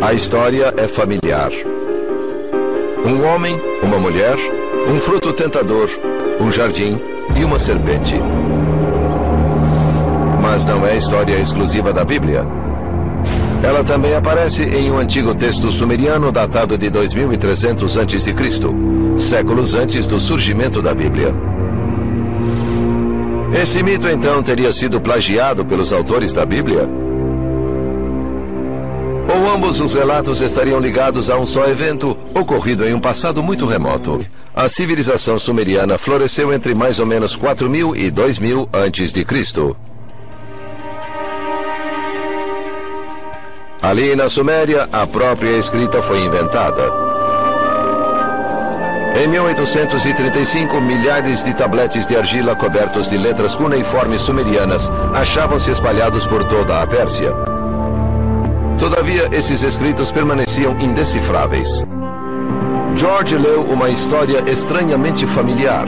A história é familiar. Um homem, uma mulher, um fruto tentador, um jardim e uma serpente. Mas não é a história exclusiva da Bíblia. Ela também aparece em um antigo texto sumeriano datado de 2300 a.C., séculos antes do surgimento da Bíblia. Esse mito então teria sido plagiado pelos autores da Bíblia? Ou ambos os relatos estariam ligados a um só evento, ocorrido em um passado muito remoto? A civilização sumeriana floresceu entre mais ou menos 4.000 e 2.000 a.C. Ali na Suméria, a própria escrita foi inventada. Em 1835, milhares de tabletes de argila cobertos de letras cuneiformes sumerianas achavam-se espalhados por toda a Pérsia. Todavia, esses escritos permaneciam indecifráveis. George leu uma história estranhamente familiar.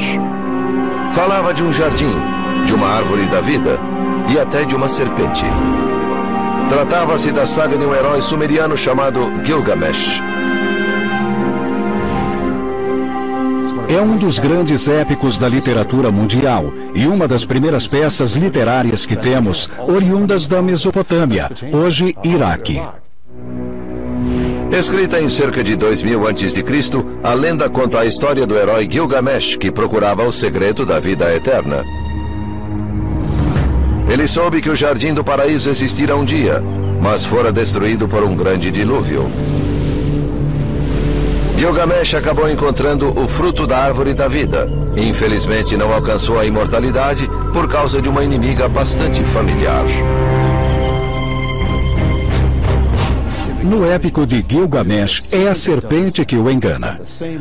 Falava de um jardim, de uma árvore da vida e até de uma serpente. Tratava-se da saga de um herói sumeriano chamado Gilgamesh. É um dos grandes épicos da literatura mundial e uma das primeiras peças literárias que temos, oriundas da Mesopotâmia, hoje Iraque. Escrita em cerca de 2000 a.C., a lenda conta a história do herói Gilgamesh, que procurava o segredo da vida eterna. Ele soube que o Jardim do Paraíso existira um dia, mas fora destruído por um grande dilúvio. Gilgamesh acabou encontrando o fruto da árvore da vida. Infelizmente não alcançou a imortalidade por causa de uma inimiga bastante familiar. No épico de Gilgamesh, é a serpente que o engana.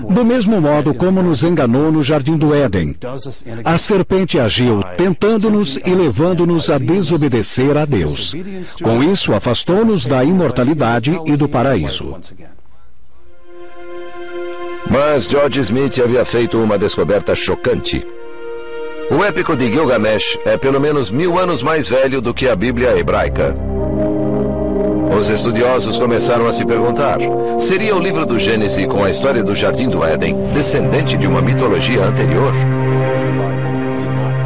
Do mesmo modo como nos enganou no Jardim do Éden. A serpente agiu tentando-nos e levando-nos a desobedecer a Deus. Com isso, afastou-nos da imortalidade e do paraíso. Mas George Smith havia feito uma descoberta chocante. O épico de Gilgamesh é pelo menos 1000 anos mais velho do que a Bíblia hebraica. Os estudiosos começaram a se perguntar: seria o livro do Gênesis com a história do Jardim do Éden descendente de uma mitologia anterior?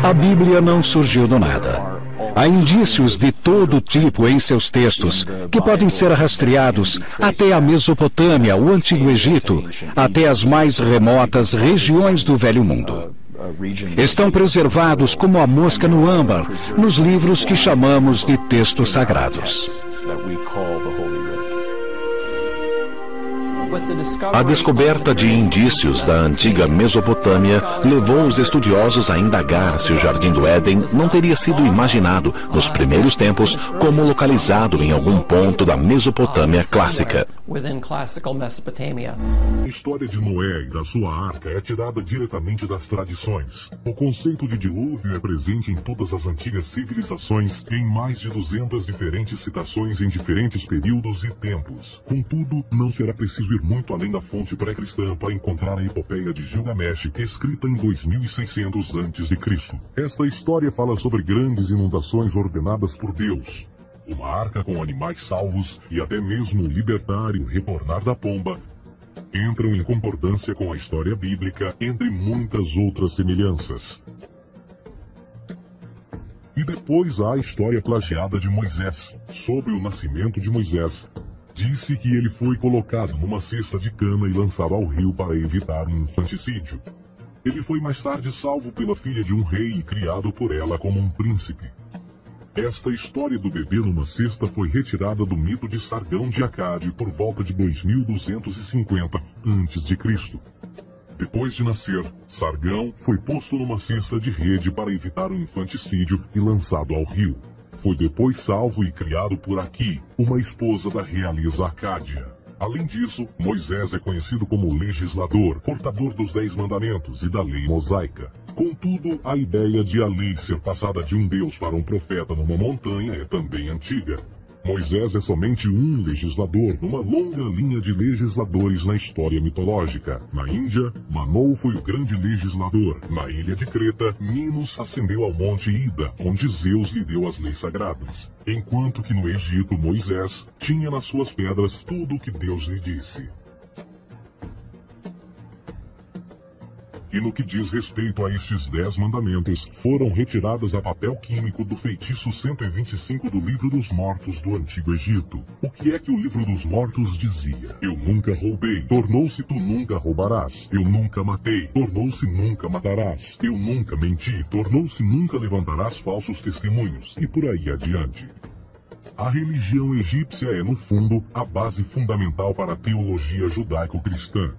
A Bíblia não surgiu do nada. Há indícios de todo tipo em seus textos, que podem ser rastreados até a Mesopotâmia, o Antigo Egito, até as mais remotas regiões do Velho Mundo. Estão preservados como a mosca no âmbar, nos livros que chamamos de textos sagrados. A descoberta de indícios da antiga Mesopotâmia levou os estudiosos a indagar se o Jardim do Éden não teria sido imaginado, nos primeiros tempos, como localizado em algum ponto da Mesopotâmia clássica. A história de Noé e da sua arca é tirada diretamente das tradições. O conceito de dilúvio é presente em todas as antigas civilizações e em mais de 200 diferentes citações em diferentes períodos e tempos. Contudo, não será preciso ir muito além da fonte pré-cristã para encontrar a epopeia de Gilgamesh, escrita em 2600 a.C. Esta história fala sobre grandes inundações ordenadas por Deus, uma arca com animais salvos e até mesmo o libertário retornar da pomba, entram em concordância com a história bíblica, entre muitas outras semelhanças. E depois há a história plagiada de Moisés, sobre o nascimento de Moisés. Disse que ele foi colocado numa cesta de cana e lançado ao rio para evitar um infanticídio. Ele foi mais tarde salvo pela filha de um rei e criado por ela como um príncipe. Esta história do bebê numa cesta foi retirada do mito de Sargão de Acade por volta de 2250 a.C. Depois de nascer, Sargão foi posto numa cesta de rede para evitar o infanticídio e lançado ao rio. Foi depois salvo e criado por Aqui, uma esposa da realeza Acádia. Além disso, Moisés é conhecido como legislador, portador dos 10 mandamentos e da lei mosaica. Contudo, a ideia de a lei ser passada de um deus para um profeta numa montanha é também antiga. Moisés é somente um legislador numa longa linha de legisladores na história mitológica. Na Índia, Manou foi o grande legislador. Na ilha de Creta, Minos ascendeu ao monte Ida, onde Zeus lhe deu as leis sagradas. Enquanto que no Egito, Moisés tinha nas suas pedras tudo o que Deus lhe disse. E no que diz respeito a estes 10 mandamentos, foram retiradas a papel químico do feitiço 125 do Livro dos Mortos do Antigo Egito. O que é que o Livro dos Mortos dizia? Eu nunca roubei, tornou-se tu nunca roubarás. Eu nunca matei, tornou-se nunca matarás. Eu nunca menti, tornou-se nunca levantarás falsos testemunhos. E por aí adiante. A religião egípcia é, no fundo, a base fundamental para a teologia judaico-cristã.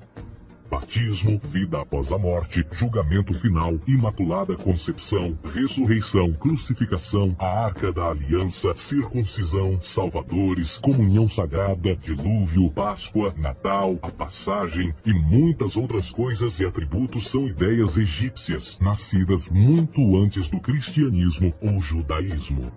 Batismo, vida após a morte, julgamento final, imaculada concepção, ressurreição, crucificação, a arca da aliança, circuncisão, salvadores, comunhão sagrada, dilúvio, Páscoa, Natal, a passagem e muitas outras coisas e atributos são ideias egípcias, nascidas muito antes do cristianismo ou judaísmo.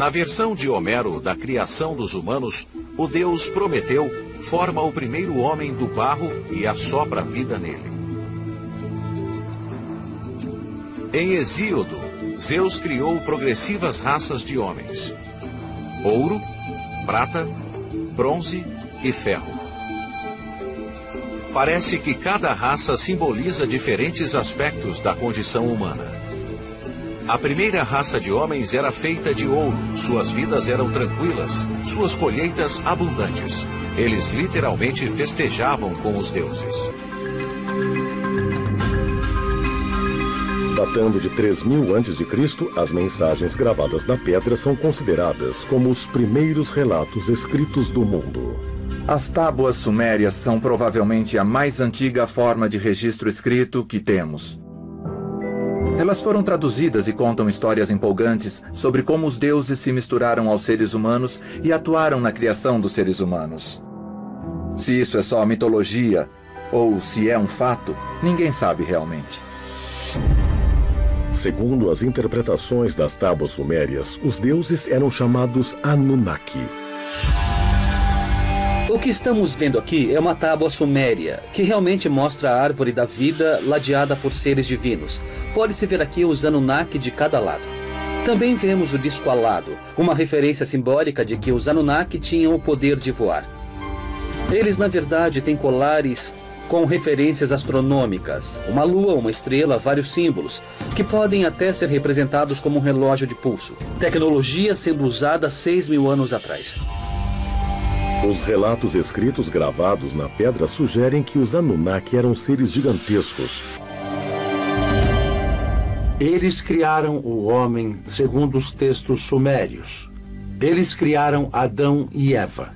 Na versão de Homero da criação dos humanos, o Deus Prometeu forma o primeiro homem do barro e assopra a vida nele. Em Hesíodo, Zeus criou progressivas raças de homens: ouro, prata, bronze e ferro. Parece que cada raça simboliza diferentes aspectos da condição humana. A primeira raça de homens era feita de ouro, suas vidas eram tranquilas, suas colheitas abundantes. Eles literalmente festejavam com os deuses. Datando de 3000 a.C., as mensagens gravadas na pedra são consideradas como os primeiros relatos escritos do mundo. As tábuas sumérias são provavelmente a mais antiga forma de registro escrito que temos. Elas foram traduzidas e contam histórias empolgantes sobre como os deuses se misturaram aos seres humanos e atuaram na criação dos seres humanos. Se isso é só mitologia, ou se é um fato, ninguém sabe realmente. Segundo as interpretações das tábuas sumérias, os deuses eram chamados Anunnaki. O que estamos vendo aqui é uma tábua suméria, que realmente mostra a árvore da vida ladeada por seres divinos. Pode-se ver aqui os Anunnaki de cada lado. Também vemos o disco alado, uma referência simbólica de que os Anunnaki tinham o poder de voar. Eles, na verdade, têm colares com referências astronômicas, uma lua, uma estrela, vários símbolos, que podem até ser representados como um relógio de pulso. Tecnologia sendo usada 6.000 anos atrás. Os relatos escritos gravados na pedra sugerem que os Anunnaki eram seres gigantescos. Eles criaram o homem segundo os textos sumérios. Eles criaram Adão e Eva.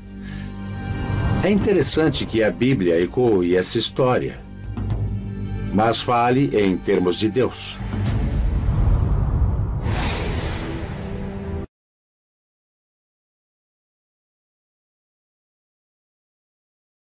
É interessante que a Bíblia ecoe essa história, mas fale em termos de Deus.